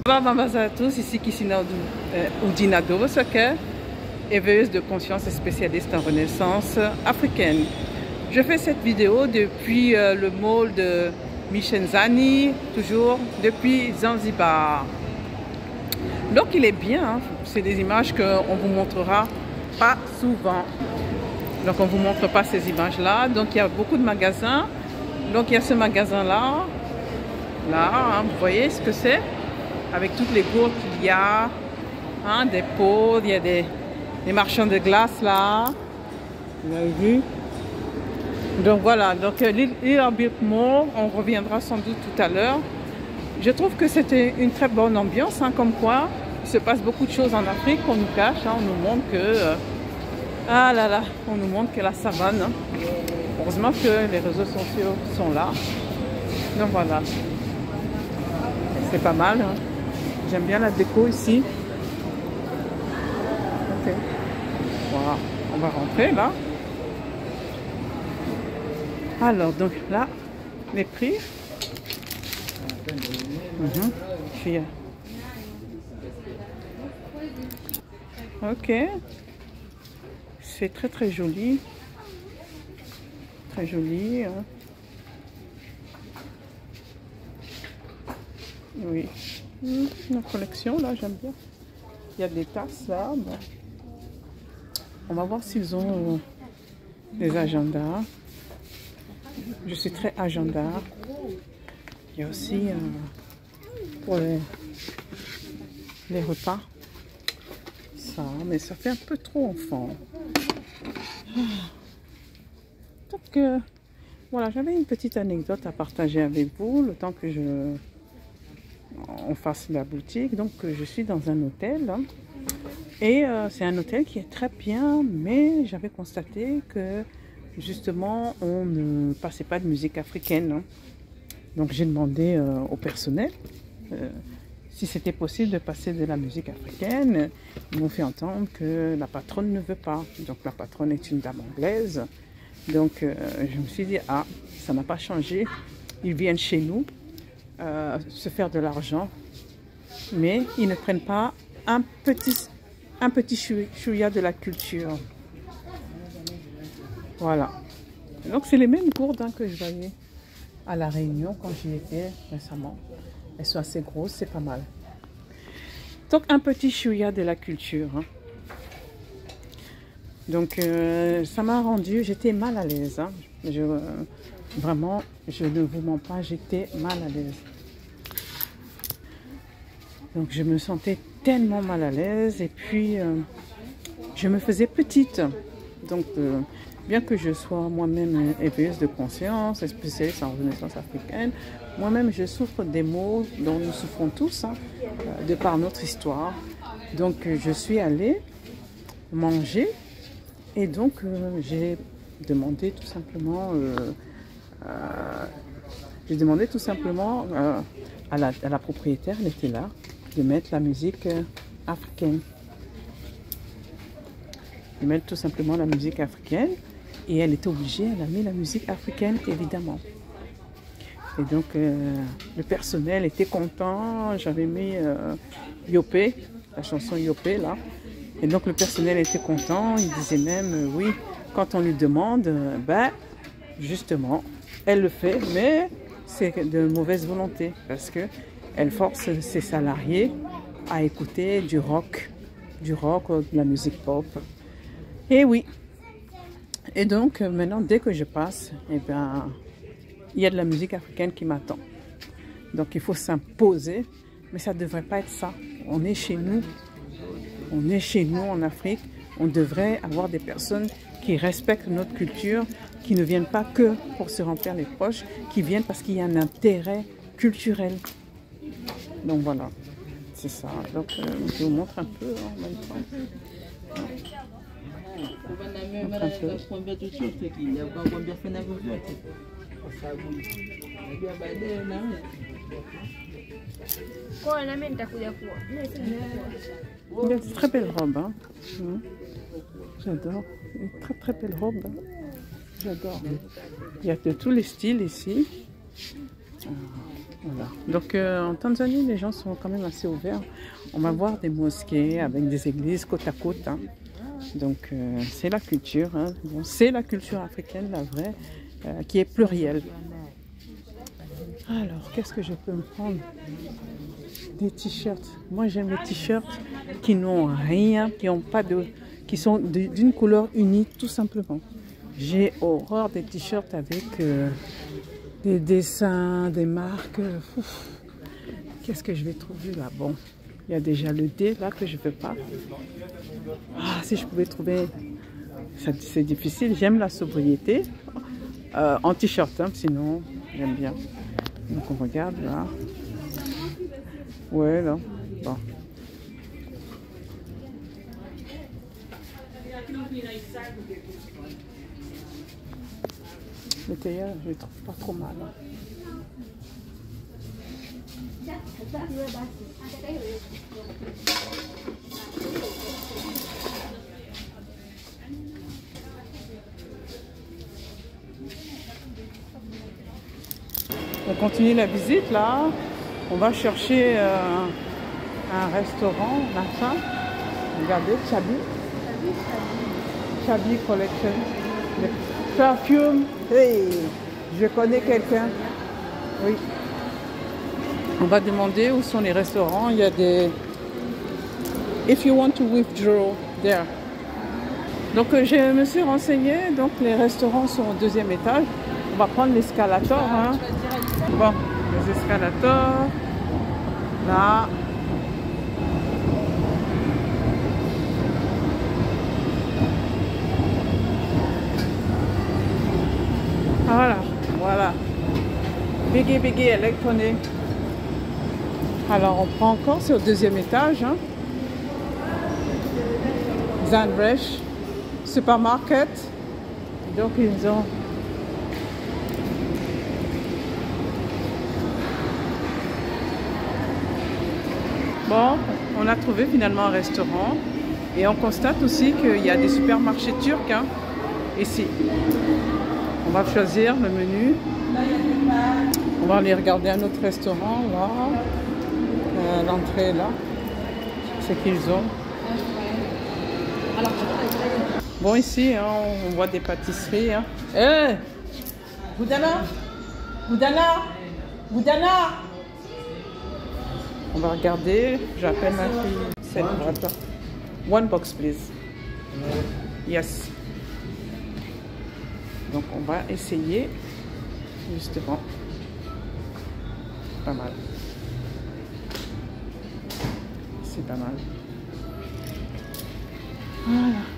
Bonjour à tous, ici Kissina Oudinado, éveilleuse de conscience et spécialiste en renaissance africaine. Je fais cette vidéo depuis le mall de Michenzani, toujours depuis Zanzibar. Donc il est bien, hein? C'est des images qu'on vous montrera pas souvent. Donc on ne vous montre pas ces images-là. Donc il y a beaucoup de magasins. Donc il y a ce magasin-là. Là, hein, vous voyez ce que c'est? Avec toutes les gourdes qu'il y a, hein, des pots, il y a des marchands de glace là. Vous avez vu? Donc voilà, donc l'île Mall, on reviendra sans doute tout à l'heure. Je trouve que c'était une très bonne ambiance, hein, comme quoi il se passe beaucoup de choses en Afrique qu'on nous cache, hein, on nous montre que ah là là, on nous montre que la savane, hein. Heureusement que les réseaux sociaux sont là. Donc voilà, c'est pas mal, hein. J'aime bien la déco ici. Ok, voilà, on va rentrer là. Alors donc là, les prix. Puis, ok, c'est très très joli, très joli, hein. Oui, une collection là, j'aime bien. Il y a des tasses là. Bon. On va voir s'ils ont des agendas. Je suis très agenda. Il y a aussi pour les repas. Ça, mais ça fait un peu trop enfant. Donc voilà, j'avais une petite anecdote à partager avec vous le temps que on fasse la boutique. Donc je suis dans un hôtel, hein, et c'est un hôtel qui est très bien, mais j'avais constaté que justement on ne passait pas de musique africaine, hein. Donc j'ai demandé au personnel si c'était possible de passer de la musique africaine. Ils m'ont fait entendre que la patronne ne veut pas. Donc la patronne est une dame anglaise. Donc je me suis dit, ah, ça n'a pas changé. Ils viennent chez nous se faire de l'argent, mais ils ne prennent pas un petit chouïa de la culture. Voilà. Donc c'est les mêmes gourdes, hein, que je voyais à La Réunion quand j'y étais récemment. Elles sont assez grosses, c'est pas mal. Donc un petit chouïa de la culture, hein. Donc ça m'a rendu, j'étais mal à l'aise, hein. Vraiment, je ne vous mens pas, j'étais mal à l'aise. Donc je me sentais tellement mal à l'aise, et puis je me faisais petite. Donc bien que je sois moi-même éveilleuse de conscience, spécialiste en renaissance africaine, moi-même je souffre des maux dont nous souffrons tous, hein, de par notre histoire. Donc je suis allée manger, et donc j'ai demandé tout simplement à la propriétaire, elle était là, de mettre la musique africaine. De mettre tout simplement la musique africaine. Et elle était obligée, elle a mis la musique africaine, évidemment. Et donc le personnel était content. J'avais mis Yopé, la chanson Yopé là. Et donc le personnel était content. Il disait même oui, quand on lui demande, ben justement, elle le fait, mais c'est de mauvaise volonté, parce que elle force ses salariés à écouter du rock, de la musique pop. Et oui. Et donc maintenant, dès que je passe, eh bien, il y a de la musique africaine qui m'attend. Donc il faut s'imposer, mais ça ne devrait pas être ça. On est chez nous. On est chez nous en Afrique. On devrait avoir des personnes qui respectent notre culture, qui ne viennent pas que pour se remplir les poches, qui viennent parce qu'il y a un intérêt culturel. Donc voilà, c'est ça. Donc je vous montre un peu en même temps. Il y a de très belles robes, hein. J'adore. Une très très belle robe, hein. J'adore. Il y a de tous les styles ici. Voilà. Donc en Tanzanie, les gens sont quand même assez ouverts. On va voir des mosquées avec des églises côte à côte. Hein. Donc c'est la culture. Hein. Bon, c'est la culture africaine, la vraie, qui est plurielle. Alors, qu'est-ce que je peux me prendre? Des t-shirts. Moi, j'aime les t-shirts qui n'ont rien, qui sont d'une couleur unique, tout simplement. J'ai horreur des t-shirts avec des dessins, des marques. Qu'est-ce que je vais trouver là? Bon, il y a déjà le D là que je ne veux pas. Ah, si je pouvais trouver... C'est difficile. J'aime la sobriété. En t-shirt, hein, sinon, j'aime bien. Donc on regarde là. Ouais, là. Bon. Le tailleur, je ne trouve pas trop mal. Hein. On continue la visite là. On va chercher un restaurant, on a faim. Regardez, Chabi Collection. Perfume. Hey, je connais quelqu'un. Oui. On va demander où sont les restaurants. Il y a des... If you want to withdraw, there. Donc je me suis renseignée. Donc les restaurants sont au 2e étage. On va prendre l'escalator. Hein. Bon, les escalators. Là. Voilà. Biggie électronique. Alors on prend encore, c'est au 2e étage. Hein. Zanbrecht Supermarket. Donc ils ont... Bon, on a trouvé finalement un restaurant. Et on constate aussi qu'il y a des supermarchés turcs hein, ici. On va choisir le menu. On va aller regarder un autre restaurant là. L'entrée là. C'est qu'ils ont. Bon ici, hein, on voit des pâtisseries. Hein. Hey Boudana On va regarder. J'appelle ma fille. Cette boîte. One box please. Yes. Donc on va essayer justement. Pas mal. C'est pas mal. Voilà.